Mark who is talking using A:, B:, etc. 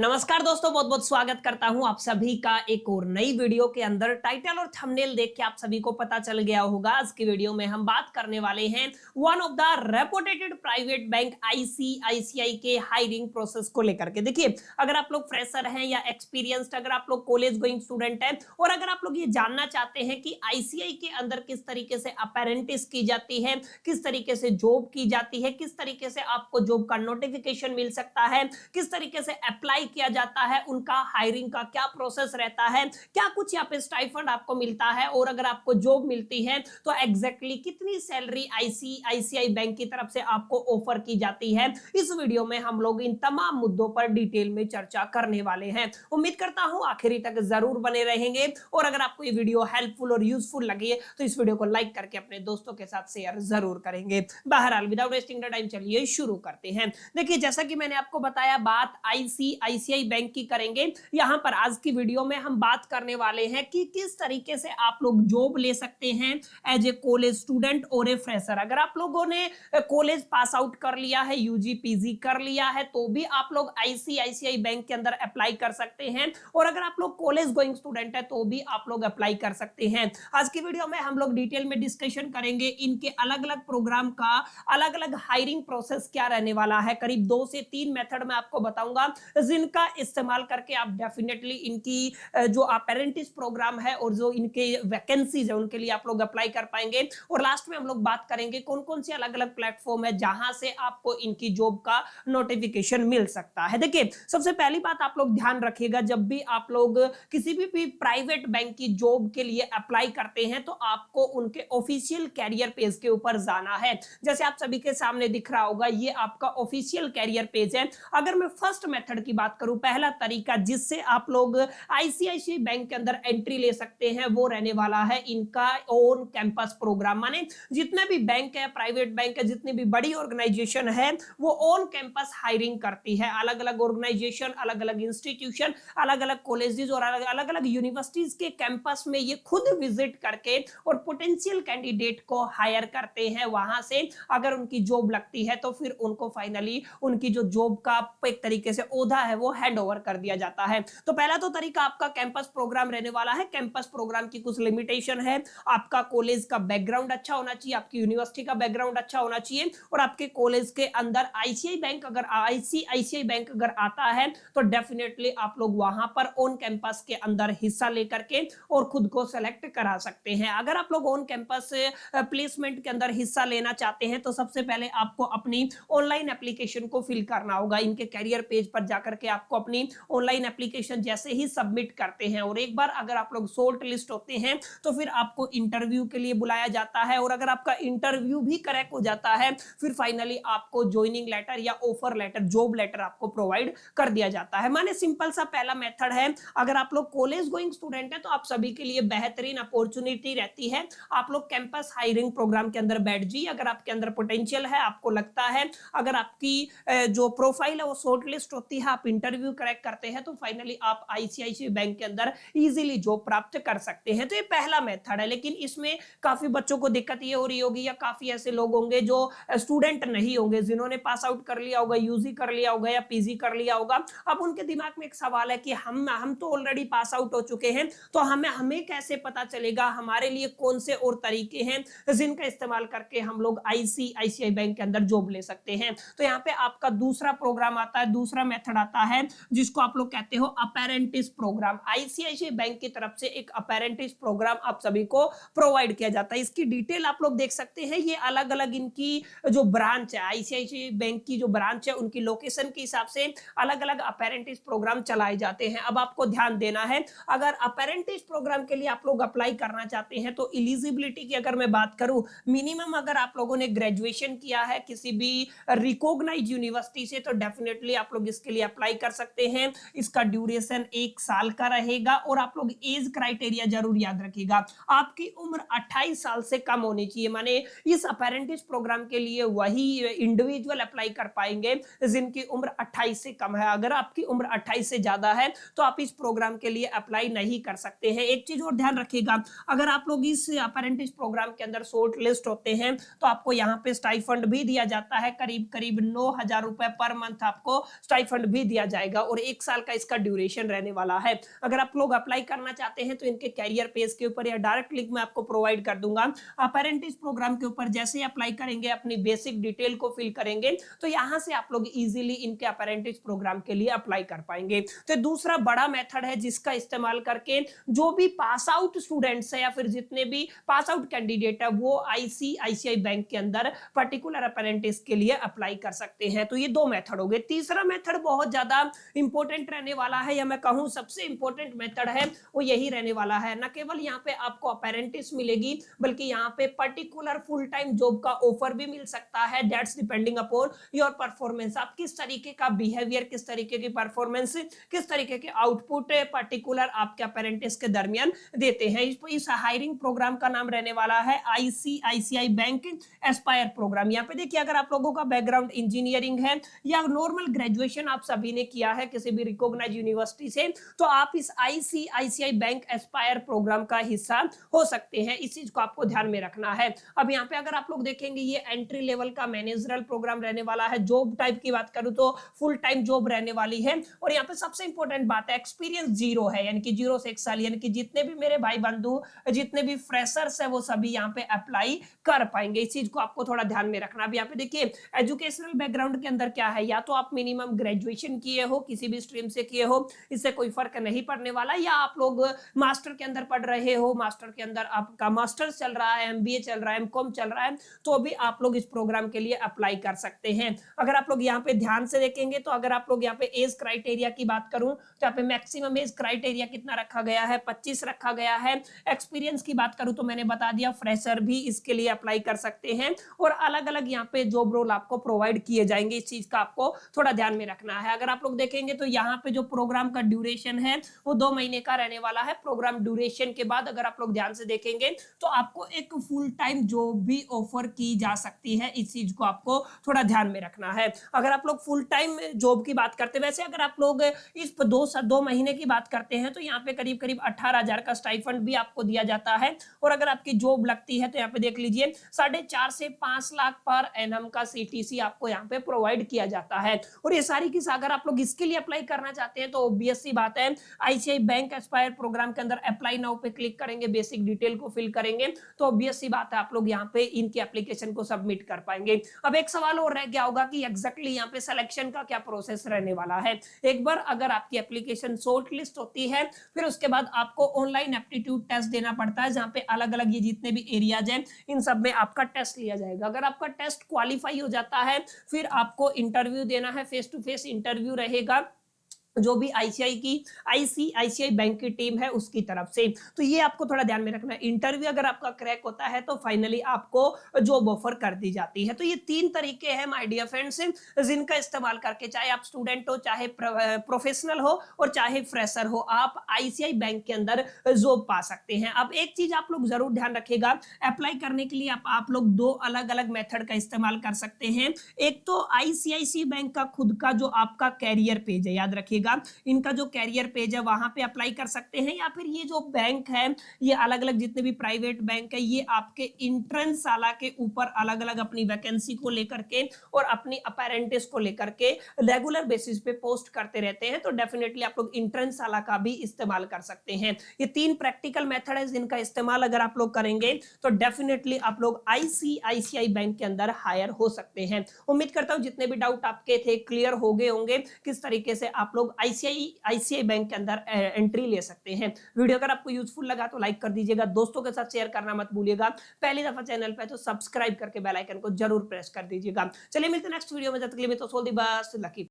A: नमस्कार दोस्तों, बहुत बहुत स्वागत करता हूं आप सभी का एक और नई वीडियो के अंदर। टाइटल और थंबनेल देख के आप सभी को पता चल गया होगा। आज की वीडियो में हम बात करने वाले हैं one of the reputed private bank ICICI के हायरिंग प्रोसेस को लेकर के। देखिए, अगर आप लोग फ्रेशर हैं या एक्सपीरियंस्ड, अगर आप लोग कॉलेज गोइंग स्टूडेंट हैं और अगर आप लोग ये जानना चाहते हैं कि आईसीआई के अंदर किस तरीके से अपेरेंटिस की जाती है, किस तरीके से जॉब की जाती है, किस तरीके से आपको जॉब का नोटिफिकेशन मिल सकता है, किस तरीके से अप्लाई किया जाता है, उनका हायरिंग का क्या प्रोसेस रहता है, क्या कुछ यहाँ पे स्टाइफंड आपको मिलता है और अगर आपको जॉब मिलती है तो एग्जैक्टली कितनी सैलरी आईसीआईसीआई बैंक की तरफ से आपको ऑफर की जाती है, इस वीडियो में हम लोग इन तमाम मुद्दों पर डिटेल में चर्चा करने वाले हैं। उम्मीद करता हूं आखिरी तक जरूर बने रहेंगे और अगर आपको ये वीडियो हेल्पफुल और यूजफुल लगी तो इस वीडियो को लाइक करके अपने दोस्तों के साथ शेयर जरूर करेंगे। बहरहाल विदाउट वेस्टिंग द टाइम चलिए शुरू करते हैं। देखिए, जैसा कि मैंने आपको बताया, बात आईसीआईसीआई बैंक की करेंगे। यहां पर आज की वीडियो में हम बात करने वाले हैं कि किस तरीके से आप लोग जॉब ले सकते हैं एज ए कॉलेज स्टूडेंट और ए फ्रेशर। अगर आप लोगों ने कॉलेज पास आउट कर लिया है, यूजी पीजी कर लिया है, तो भी आप लोग आईसीआईसीआई बैंक के अंदर अप्लाई कर सकते हैं और अगर आप लोग कॉलेज गोइंग स्टूडेंट है तो भी आप लोग अप्लाई कर सकते हैं। आज की वीडियो में हम लोग डिटेल में डिस्कशन करेंगे इनके अलग अलग प्रोग्राम का, अलग अलग हायरिंग प्रोसेस क्या रहने वाला है। करीब 2 से 3 मेथड में आपको बताऊंगा जिनका इस्तेमाल करके आप डेफिनेटली इनकी जो अपेरेंटिस प्रोग्राम है और जो इनके वैकेंसीज है उनके लिए आप लोग अप्लाई कर पाएंगे। और लास्ट में हम लोग बात करेंगे कौन कौन से अलग अलग प्लेटफॉर्म है जहां से आपको इनकी जॉब का नोटिफिकेशन मिल सकता है। देखिए, सबसे पहली बात आप लोग ध्यान रखिएगा, जब भी आप लोग किसी भी प्राइवेट बैंक की जॉब के लिए अप्लाई करते हैं तो आपको उनके ऑफिशियल कैरियर पेज के ऊपर जाना है। जैसे आप सभी के सामने दिख रहा होगा, ये आपका ऑफिशियल कैरियर पेज है। अगर मैं फर्स्ट मेथड की बात करूं, पहला तरीका जिससे आप लोग आईसीआईसीआई बैंक के अंदर एंट्री ले सकते हैं वो रहने वाला है इनका ओन कैंपस प्रोग्राम। माने जितने भी बैंक है, प्राइवेट बैंक है, जितनी भी बड़ी ऑर्गेनाइजेशन है वो ओन कैंपस हायरिंग करती है। अलग अलग ऑर्गेनाइजेशन, अलग अलग इंस्टीट्यूशन, अलग अलग कॉलेजेस और अलग अलग यूनिवर्सिटीज के कैंपस में ये खुद विजिट करके और पोटेंशियल कैंडिडेट को हायर करते हैं। वहां से अगर उनकी जॉब लगती है तो फिर उनको फाइनली उनकी जो जॉब का एक तरीके से ओधा है वो हैंड ओवर कर दिया जाता है। तो पहला तो तरीका आपका कैंपस प्रोग्राम रहने वाला है। कैंपस प्रोग्राम की कुछ लिमिटेशन है। आपका कॉलेज का बैकग्राउंड अच्छा होना चाहिए, आपकी यूनिवर्सिटी का बैकग्राउंड अच्छा होना चाहिए और आपके कॉलेज के अंदर आईसीआईसीआई बैंक अगर आता है तो डेफिनेटली आप लोग वहां पर ऑन कैंपस के अंदर हिस्सा लेकर के और खुद को सेलेक्ट करा सकते हैं। अगर आप लोग ऑन कैंपस प्लेसमेंट के अंदर हिस्सा लेना चाहते हैं तो सबसे पहले आपको अपनी ऑनलाइन एप्लीकेशन को फिल करना होगा। इनके कैरियर पेज पर जाकर के आपको अपनी ऑनलाइन एप्लीकेशन जैसे ही सबमिट करते हैं और एक बार अगर आप लोग शॉर्ट लिस्ट होते हैं तो फिर आपको इंटरव्यू के लिए बुलाया जाता है और अगर आपका इंटरव्यू भी करेक्ट हो जाता है फिर फाइनली आपको ज्वाइनिंग लेटर या ऑफर लेटर, जॉब लेटर आपको प्रोवाइड कर दिया जाता है। माने सिंपल सा पहला मेथड है। अगर आप लोग कॉलेज गोइंग स्टूडेंट है तो आप सभी के लिए बेहतरीन अपॉर्चुनिटी रहती है। आप लोग कैंपस हायरिंग प्रोग्राम के अंदर बैठ जाइए। अगर आपके अंदर पोटेंशियल है, आपको लगता है, अगर आपकी जो प्रोफाइल है वो शॉर्ट लिस्ट होती है, आप इंटरव्यू क्रैक करते हैं तो फाइनली आप आईसीआईसीआई बैंक के अंदर इजीली जॉब प्राप्त कर सकते हैं। तो ये पहला मेथड है, लेकिन इसमें काफी बच्चों को दिक्कत ये हो रही होगी या काफी ऐसे लोग होंगे जो स्टूडेंट नहीं होंगे, जिन्होंने पास आउट कर लिया होगा, यूजी कर लिया होगा या पीजी कर लिया होगा। अब उनके दिमाग में एक सवाल है कि हम तो ऑलरेडी पास आउट हो चुके हैं, तो हमें कैसे पता चलेगा हमारे लिए कौन से और तरीके हैं जिनका इस्तेमाल करके हम लोग आईसीआईसीआई बैंक के अंदर जॉब ले सकते हैं। तो यहाँ पे आपका दूसरा प्रोग्राम आता है, दूसरा मेथड आता है जिसको आप लोग कहते हो अपेरेंटिस प्रोग्राम। आईसीआईसीआई बैंक की तरफ से एक अपेरेंटिस प्रोग्राम आप सभी को प्रोवाइड किया जाता है। इसकी डिटेल आप लोग देख सकते हैं। ये अलग अलग इनकी जो ब्रांच है, आईसीआईसीआई बैंक की जो ब्रांच है उनकी लोकेशन के हिसाब से अलग अलग अपेरेंटिस प्रोग्राम चलाए जाते हैं। अब आपको ध्यान देना है, अगर अपेरेंटिस प्रोग्राम के लिए आप लोग अप्लाई करना चाहते हैं तो एलिजिबिलिटी की अगर मैं बात करूं, मिनिमम अगर आप लोगों ने ग्रेजुएशन किया है किसी भी रिकॉग्नाइज यूनिवर्सिटी से तो डेफिनेटली आप लोग इसके लिए अप्लाई कर सकते हैं। इसका ड्यूरेशन 1 साल का रहेगा और आप लोग एज क्राइटेरिया जरूर याद रखिएगा, आपकी उम्र 28 साल से कम होनी चाहिए। माने इस अपेरेंटिस प्रोग्राम के लिए वही इंडिविजुअल अप्लाई कर पाएंगे जिनकी उम्र 28 से कम है। अगर आपकी उम्र 28 से ज्यादा है तो आप इस प्रोग्राम के लिए अप्लाई नहीं कर सकते हैं। एक चीज और ध्यान रखिएगा, अगर आप लोग इस अपेरेंटिस प्रोग्राम के अंदर शॉर्ट लिस्ट होते हैं तो आपको यहाँ पे स्टाइफंड भी दिया जाता है। करीब करीब 9,000 रुपए पर मंथ आपको स्टाइफंड भी दिया जाएगा और 1 साल का इसका ड्यूरेशन रहने वाला है। अगर आप लोग अप्लाई करना चाहते हैं तो इनके कैरियर पेज के ऊपर या डायरेक्ट लिंक मैं आपको प्रोवाइड कर दूंगा। अपेरेंटिस प्रोग्राम के ऊपर जैसे ही अप्लाई करेंगे, अपनी बेसिक डिटेल को फिल करेंगे तो यहां से आप लोग इजीली इनके अपेरेंटिस प्रोग्राम के लिए अप्लाई कर पाएंगे। तो दूसरा बड़ा मेथड है जिसका इस्तेमाल करके जो भी पास आउट स्टूडेंट्स है या फिर जितने भी पास आउट कैंडिडेट है वो आईसीआईसीआई बैंक के अंदर पर्टिकुलर अपेरेंटिस के लिए अप्लाई कर सकते हैं। तो ये दो मेथड हो गए। तीसरा मेथड बहुत ज्यादा इंपॉर्टेंट रहने वाला है, या मैं कहूं सबसे इंपॉर्टेंट मेथड है वो यही रहने वाला है। न केवल यहाँ पे आपको अपेरेंटिस मिलेगी बल्कि यहाँ पे पर्टिकुलर फुल टाइम जॉब का ऑफर भी मिल सकता है। That's depending upon your performance. आप किस तरीके का बिहेवियर, किस तरीके की परफॉर्मेंस, किस तरीके के आउटपुट पर्टिकुलर आपके अपेरेंटिस के दरमियान देते हैं। इस हायरिंग प्रोग्राम का नाम रहने वाला है आईसीआईसीआई बैंक एस्पायर प्रोग्राम। यहाँ पे देखिए, अगर आप लोगों का बैकग्राउंड इंजीनियरिंग है या नॉर्मल ग्रेजुएशन आप सभी ने किया है किसी भी रिकॉग्नाइज्ड यूनिवर्सिटी से, तो आप इस आईसीआईसीआई बैंक एस्पायर प्रोग्राम का हिस्सा हो सकते हैं। इस चीज को आपको ध्यान में रखना है। अब यहाँ पे अगर आप लोग देखेंगे ये एंट्री लेवल का मैनेजरल प्रोग्राम रहने वाला है। जॉब टाइप की बात करूं तो फुल टाइम जॉब रहने वाली है। और यहाँ पे सबसे इंपॉर्टेंट बात है एक्सपीरियंस 0 है, यानी कि 0 से 1 साल, यानी कि जितने भी मेरे भाई बंधु, जितने भी फ्रेशर्स है वो सभी यहाँ पे अप्लाई कर पाएंगे। इस चीज को आपको थोड़ा ध्यान में रखना। अब यहाँ पे देखिए एजुकेशनल बैकग्राउंड के अंदर क्या है, या तो आप मिनिमम ग्रेजुएशन किए हो, किसी भी स्ट्रीम से किए हो, इससे कोई फर्क नहीं पड़ने वाला, या आप लोग मास्टर के अंदर पढ़ रहे हो, मास्टर के अंदर आपका मास्टर्स चल रहा है, एमबीए चल रहा है, एमकॉम चल रहा है, तो भी आप लोग इस प्रोग्राम के लिए अप्लाई कर सकते हैं। अगर आप लोग यहाँ पे ध्यान से देखेंगे तो अगर आप लोग यहाँ पे एज क्राइटेरिया की बात करूं तो यहाँ पे मैक्सिमम एज क्राइटेरिया कितना रखा गया है, 25 रखा गया है। एक्सपीरियंस की बात करूं तो मैंने बता दिया फ्रेशर भी इसके लिए अप्लाई कर सकते हैं, और अलग अलग यहाँ पे जॉब रोल आपको प्रोवाइड किए जाएंगे। इस चीज का आपको थोड़ा ध्यान में रखना है। अगर आप लोग देखेंगे तो यहाँ पे जो प्रोग्राम का ड्यूरेशन है वो 2 महीने का रहने वाला है। प्रोग्राम ड्यूरेशन के बाद अगर आप लोग ध्यान से देखेंगे तो आपको एक फुल टाइम जॉब भी ऑफर की जा सकती है। इस चीज को आपको थोड़ा ध्यान में रखना है। अगर आप लोग फुल टाइम जॉब की बात करते हैं, वैसे अगर आप लोग इस 2 महीने की बात करते हैं तो यहाँ पे करीब करीब 18,000 का स्टाइफंड भी आपको दिया जाता है। और अगर आपकी जॉब लगती है तो यहाँ पे देख लीजिए 4.5 से 5 लाख पर एनम का सीटीसी आपको यहाँ पे प्रोवाइड किया जाता है। और ये सारी की अगर आप लोग इसके लिए अप्लाई करना चाहते हैं तो ऑब्वियस सी बात है आईसीआई बैंक एस्पायर प्रोग्राम के अंदर अप्लाई नाउ पे क्लिक करेंगे, बेसिक डिटेल को फिल करेंगे तो ऑब्वियस सी बात है आप लोग यहाँ पे इनकी एप्लीकेशन को सबमिट कर पाएंगे। अब एक सवाल और रह गया होगा कि एग्जैक्टली यहाँ पे सिलेक्शन का क्या प्रोसेस रहने वाला है। एक बार अगर आपकी एप्लीकेशन शॉर्ट लिस्ट होती है फिर उसके बाद आपको ऑनलाइन एप्टीट्यूड टेस्ट देना पड़ता है, जहाँ पे अलग अलग ये जितने भी एरियाज हैं इन सब में आपका टेस्ट लिया जाएगा। अगर आपका टेस्ट क्वालिफाई हो जाता है फिर आपको इंटरव्यू देना है, फेस टू फेस इंटरव्यू रहेगा जो भी आईसीआईसीआई बैंक की टीम है उसकी तरफ से। तो ये आपको थोड़ा ध्यान में रखना है। इंटरव्यू अगर आपका क्रैक होता है तो फाइनली आपको जॉब ऑफर कर दी जाती है। तो ये 3 तरीके हैं माय डियर फ्रेंड्स जिनका इस्तेमाल करके चाहे आप स्टूडेंट हो, चाहे प्रोफेशनल हो और चाहे फ्रेशर हो, आप आईसीआई बैंक के अंदर जॉब पा सकते हैं। अब एक चीज आप लोग जरूर ध्यान रखिएगा, अप्लाई करने के लिए आप लोग 2 अलग अलग मेथड का इस्तेमाल कर सकते हैं। एक तो आईसीआईसीआई बैंक का खुद का जो आपका कैरियर पेज है, याद रखिएगा इनका जो कैरियर पेज है वहां पे अप्लाई कर सकते हैं, या फिर ये जो बैंक है ये अलग अलग जितने भी प्राइवेट बैंक है ये आपके इंट्रेंस साला के ऊपर अलग अलग अपनी वैकेंसी को लेकर के और अपनी अपेरेंटिस को लेकर के रेगुलर बेसिस पे पोस्ट करते रहते हैं। तो डेफिनेटली आप लोग इंट्रेंस साला का भी इस्तेमाल कर सकते हैं। ये 3 प्रैक्टिकल मेथड है जिनका इस्तेमाल अगर आप लोग करेंगे तो डेफिनेटली आप लोग आईसीआईसीआई बैंक के अंदर हायर हो सकते हैं। उम्मीद करता हूं जितने भी डाउट आपके थे क्लियर हो गए होंगे किस तरीके से आप लोग आईसीआई बैंक के अंदर एंट्री ले सकते हैं। वीडियो अगर आपको यूजफुल लगा तो लाइक कर दीजिएगा, दोस्तों के साथ शेयर करना मत भूलिएगा। पहली दफा चैनल पे तो सब्सक्राइब करके बेल आइकन को जरूर प्रेस कर दीजिएगा। चलिए मिलते हैं नेक्स्ट वीडियो में, जब तक के लिए तो सोल दी बस लकी।